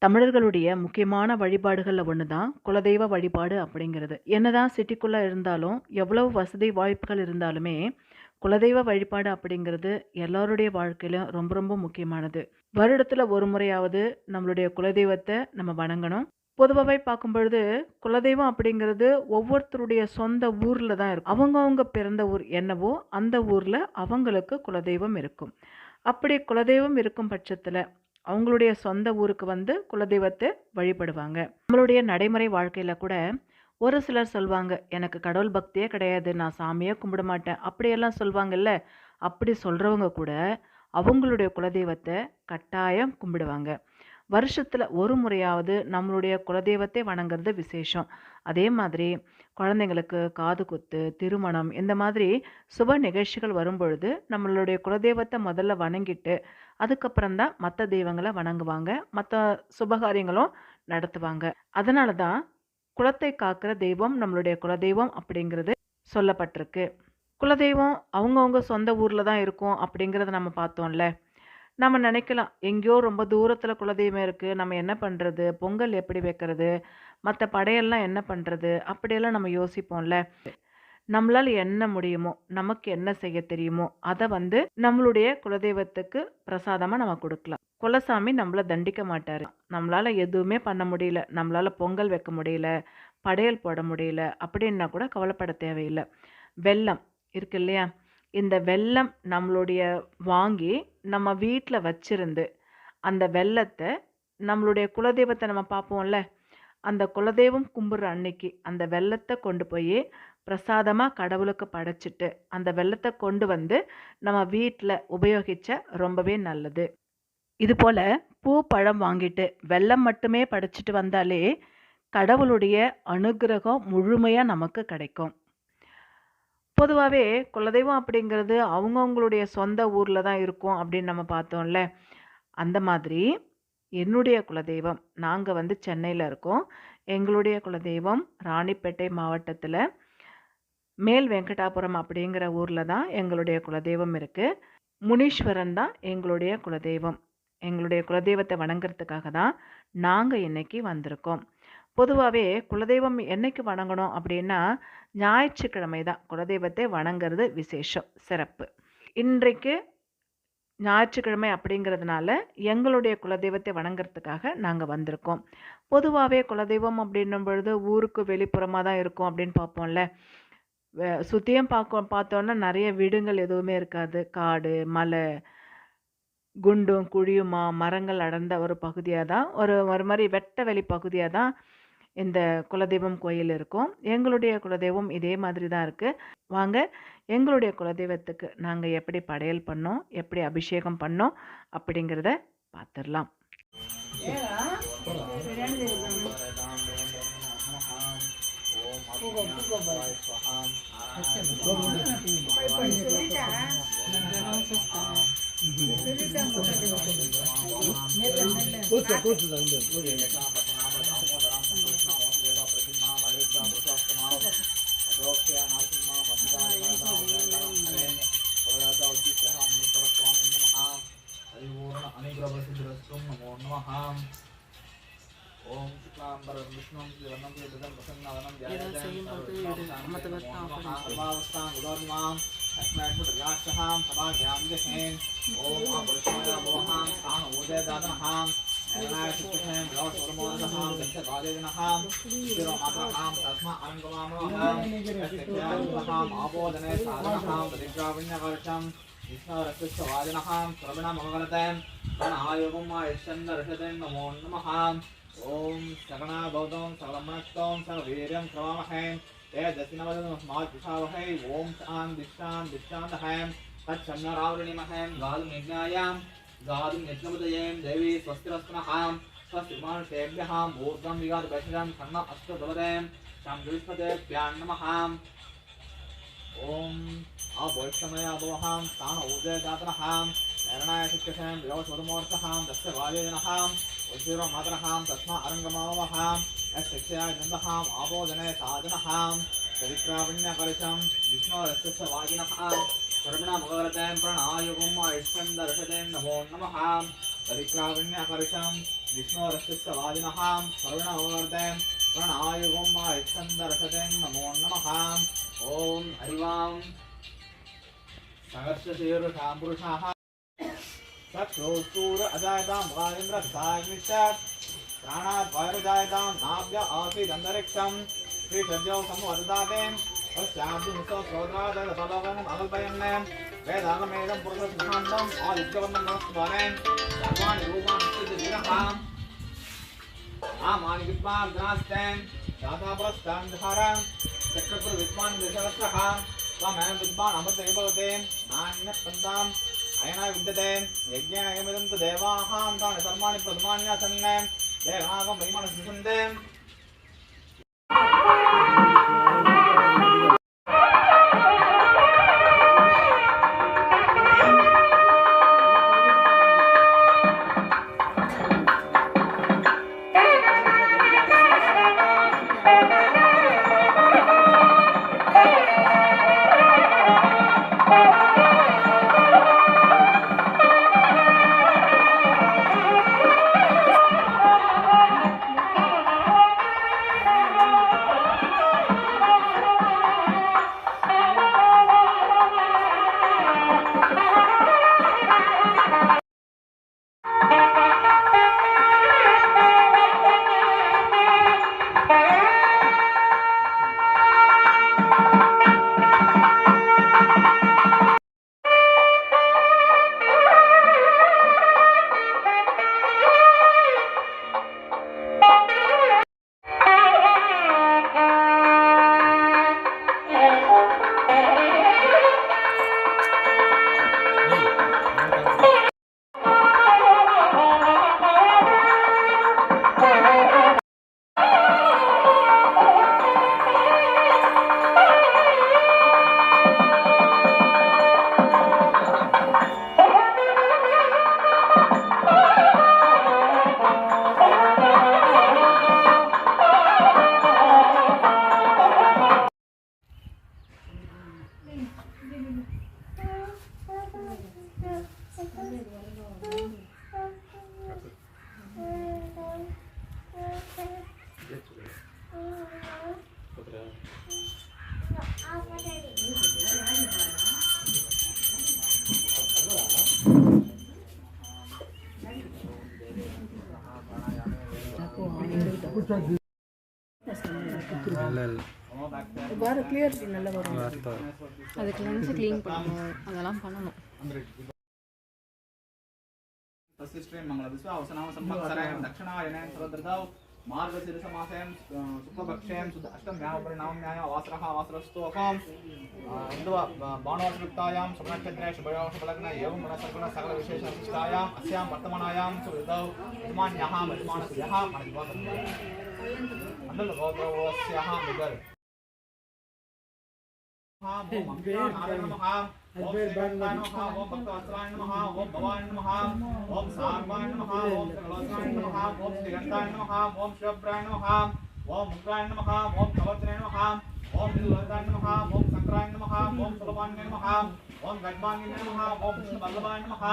தமிழர்களுடைய முக்கியமான வழிபாடுகள்ல ஒண்ணு தான் குலதெய்வ வழிபாடு அப்படிங்கிறது. என்னதான் சிட்டிக்குள்ள இருந்தாலும், எவ்வளவு வசதி வாய்ப்புகள் இருந்தாலுமே, குலதெய்வ வழிபாடு அப்படிங்கிறது எல்லாருடைய வாழ்க்கையிலும் ரொம்ப ரொம்ப முக்கியமானது. வருடத்துல ஒரு முறையாவது நம்மளுடைய குலதெய்வத்த நம்ம வணங்கணும். பொதுவாவே பார்க்கும் பொழுது, குலதெய்வம் அப்படிங்கிறது ஒவ்வொருத்தருடைய சொந்த ஊர்ல தான் இருக்கும். அவங்கவங்க பிறந்த ஊர் என்னவோ, அந்த ஊர்ல அவங்களுக்கு குலதெய்வம் இருக்கும். அப்படி குலதெய்வம் இருக்கும் பட்சத்துல, அவங்களுடைய சொந்த ஊருக்கு வந்து குலதெய்வத்தை வழிபடுவாங்க. நம்மளுடைய நடைமுறை வாழ்க்கையில கூட ஒரு சிலர் சொல்வாங்க, "எனக்கு கடவுள் பக்தியே கிடையாது. நான் சாமியே கும்பிட மாட்டேன்." அப்படியெல்லாம் சொல்வாங்கல்ல. அப்படி சொல்றவங்க கூட அவங்களுடைய குலதெய்வத்தை கட்டாயம் கும்பிடுவாங்க. வருஷத்துல ஒரு முறையாவது நம்மளுடைய குலதெய்வத்தை வணங்குறது விசேஷம். அதே மாதிரி குழந்தைங்களுக்கு காது குத்து, திருமணம் இந்த மாதிரி சுப நிகழ்ச்சிகள் வரும்பொழுது நம்மளுடைய குலதெய்வத்தை முதல்ல வணங்கிட்டு, அதுக்கப்புறம் தான் மத்த தெய்வங்கள வணங்குவாங்க. மத்த சுபகாரியங்களும் நடத்துவாங்க. அதனால தான் குலத்தை காக்கிற தெய்வம் நம்மளுடைய குலதெய்வம் அப்படிங்கிறது சொல்லப்பட்டிருக்கு. குலதெய்வம் அவங்கவங்க சொந்த ஊர்ல தான் இருக்கும் அப்படிங்கிறத நம்ம பார்த்தோம்ல. நம்ம நினைக்கலாம், எங்கேயோ ரொம்ப தூரத்துல குலதெய்வம் இருக்கு. நம்ம என்ன பண்றது? பொங்கல் எப்படி வைக்கிறது? மத்த படையல்லாம் என்ன பண்றது? அப்படியெல்லாம் நம்ம யோசிப்போம்ல. நம்மளால என்ன முடியுமோ, நமக்கு என்ன செய்ய தெரியுமோ, அத வந்து நம்மளுடைய குலதெய்வத்துக்கு பிரசாதமா நம்ம குடுக்கலாம். குலசாமி நம்மள தண்டிக்க மாட்டாரு. நம்மளால எதுவுமே பண்ண முடியல. நம்மளால பொங்கல் வைக்க முடியல, படையல் போட முடியல அப்படின்னா கூட கவலைப்பட தேவையில்ல. வெல்லம் இருக்கு இல்லையா? இந்த வெல்லம் நம்மளுடைய வாங்கி நம்ம வீட்ல வச்சிருந்து, அந்த வெல்லத்த நம்மளுடைய குலதெய்வத்த நம்ம பார்ப்போம்ல, அந்த குலதெய்வம் கும்பிடுற அன்னைக்கு அந்த வெல்லத்த கொண்டு போயி பிரசாதமா கடவுளுக்கு படைச்சிட்டு, அந்த வெல்லத்த கொண்டு வந்து நம்ம வீட்ல உபயோகிச்சா ரொம்பவே நல்லது. இதுபோல பூ, பழம் வாங்கிட்டு வெல்லம் மட்டுமே படைச்சிட்டு வந்தாலே, கடவுளுடைய அனுக்கிரகம் முழுமையா நமக்கு கிடைக்கும். பொதுவாவே குலதெய்வம் அப்படிங்கிறது அவங்கவங்களுடைய சொந்த ஊர்ல தான் இருக்கும் அப்படின்னு நம்ம பார்த்தோம்ல. அந்த மாதிரி என்னுடைய குலதெய்வம் நாங்க வந்து சென்னையில இருக்கோம். எங்களுடைய குலதெய்வம் ராணிப்பேட்டை மாவட்டத்துல மேல் வெங்கடாபுரம் அப்படிங்கிற ஊர்ல தான் எங்களுடைய குலதெய்வம் இருக்கு. முனீஸ்வரன் தான் எங்களுடைய குலதெய்வம். எங்களுடைய குலதெய்வத்தை வணங்குறதுக்காக தான் நாங்க இன்னைக்கு வந்திருக்கோம். பொதுவாவே குலதெய்வம் என்னைக்கு வணங்கணும் அப்படின்னா, ஞாயிற்றுக்கிழமை தான் குலதெய்வத்தை வணங்குறது விசேஷம், சிறப்பு. இன்றைக்கு ஞாயிற்றுக்கிழமை அப்படிங்கிறதுனால, எங்களுடைய குலதெய்வத்தை வணங்குறதுக்காக நாங்க வந்திருக்கோம். பொதுவாவே குலதெய்வம் அப்படின்னும் பொழுது ஊருக்கு வெளிப்புறமா தான் இருக்கும் அப்படின்னு பார்ப்போம்ல. சுத்தியும் பார்த்தோம்னா நெறைய வீடுங்கள் எதுவுமே இருக்காது. காடு, மலை, குண்டும், குழியுமா மரங்கள் அடர்ந்த ஒரு பகுதியா தான் ஒரு ஒரு மாரி வெட்ட வெளி பகுதியா தான் இந்த குலதெய்வம் கோயில் இருக்கும். எங்களுடைய குலதெய்வம் இதே மாதிரி தான் இருக்கு. வாங்க எங்களுடைய குலதெய்வத்துக்கு நாங்க எப்படி படையல் பண்ணோம், எப்படி அபிஷேகம் பண்ணோம் அப்படிங்கிறத பார்த்துரலாம். ओम शुक्लांबरं विष्णुं शिवनं देवं प्रसन्नवनं ध्यायेत् सर्वोपमावस्थां गुणोन्मां अस्मैर्मुद्राक्षहां सभाज्ञां विदहेन् ओम अपरिष्णाय भवहां स्थान उदयदातनहां नयनाय सुकृष्णं विलोचनमोदहां दक्षकालेजनहां शिरोमात्रहां तस्मा अङ्गमामहां तस्यां आपोदने साधनहां प्रतिग्राविण्यकर्षं विष्णुरस्यवादिनहां सर्वणामगलतें गणायोगम् आयुष्यन्दर्शतें नमो नमः ओम सकना भवतं सकलमनस्तं सकवीर्यं करवामहे तेजस्विनवदनस्माद्विषावहै ओम शान्तिशान्तिशान्तहै तच्छन्नरावृणीमहे गादुमेज्ञायां गादुमेज्ञपदयें देवी स्वस्तिरस्नः स्वस्तिमानुषेभ्यः ऊर्ध्वं विगादुभैषजं खण्ड अष्टदवदें शान्तिविष्पदेभ्यां नमः ओम अवैष्णमय अभवहां स्थान उदयदातनः नरणाय शिक्षसें विलोचनमोर्चहां दस्य वालेनहां उज्जीरो मातरहां तस्मा अरङ्गमावहां यशिक्षयाय नन्दहां आबोधने साधनहां चरित्राविण्यकलशं विष्णोरस्य वाजिनः सर्वणामगरतें प्रणायुगम् आयुष्यं दर्शतें नमो नमः चरित्राविण्यकलशं विष्णोरस्य वादिनः करुणवर्धं प्रणायुगं मायच्छन्दरसदं नमो नमः। ॐ हरिवां सहर्षशीर्षाम्बुरुषाः चक्षुस्तूर अजायतां वायुन्द्र साग्निश्च प्राणात् वायुर्जायतां नाभ्य आसीदन्तरिक्षं श्रीसद्यो संवर्धाते पश्चाद्दिमुसो श्रोत्रादलबलवनम् अकल्पयन् वेदागमेदं पुरुषसिद्धान्तम् आदित्यवर्णं नमस्कारे सर्वाणि रूपाणि स्थितिः आमानि विद्वान् ग्रास्तेन् दातापुरस्तान् धारान् चक्रपुर विद्वान् दशरथः त्वमेव विद्वान् अमृते भवते नान्यः पन्थाम् अयनाय विद्यते यज्ञेन यमिदं तु देवाः तानि सर्वाणि प्रथमान्यासन् देवागं महिमानः सन्ते। வேறு கிளியரிட்டி நல்லா வரும். அதுக்கு லென்ஸை க்ளீன் பண்ணணும், அதெல்லாம் பண்ணணும். दक्षिणायने सर्वदृतौ मार्गशीर्षमासेन शुक्लपक्षेन शुद्ध अष्टम्यां वासरः वासरस्तोकं बाणोत्सुक्तायां शुभनक्षत्रे शुभयोः शुभलग्ने एवं गुणसर्गुण सकल विशेषविशिष्टायाम् अस्यां वर्तमानायां सुहृतौ यजमान्याः यजमानस्याः मण्डलगोत्रस्याः मुगल् ओम मंगलाय नमः ओम श्रीकांताय नमः ओम भक्तवत्सलाय नमः ओम भवाय नमः ओम सार्वाय नमः ओम सकलवत्सलाय नमः ओम श्रीकांताय नमः ओम शिवप्राय नमः ओम मुक्ताय नमः ओम कवत्रे नमः ओम नीलवताय नमः ओम शंकराय नमः ओम सुलभान्य नमः ओम गड्भांगिने नमः ओम विष्णुवल्लभाय नमः।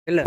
இல்லை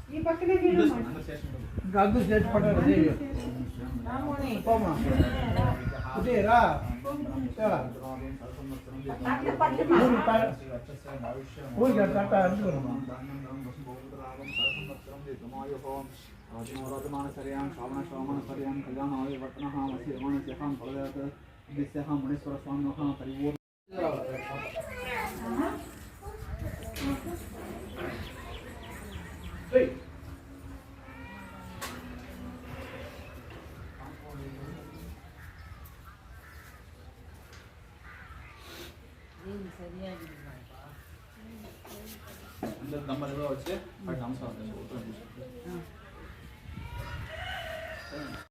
ఈ పక్కనే గద్దు చేసి పట్టారు ఉదయరా అందరు దమ్మలు వచ్చి నమస్కారం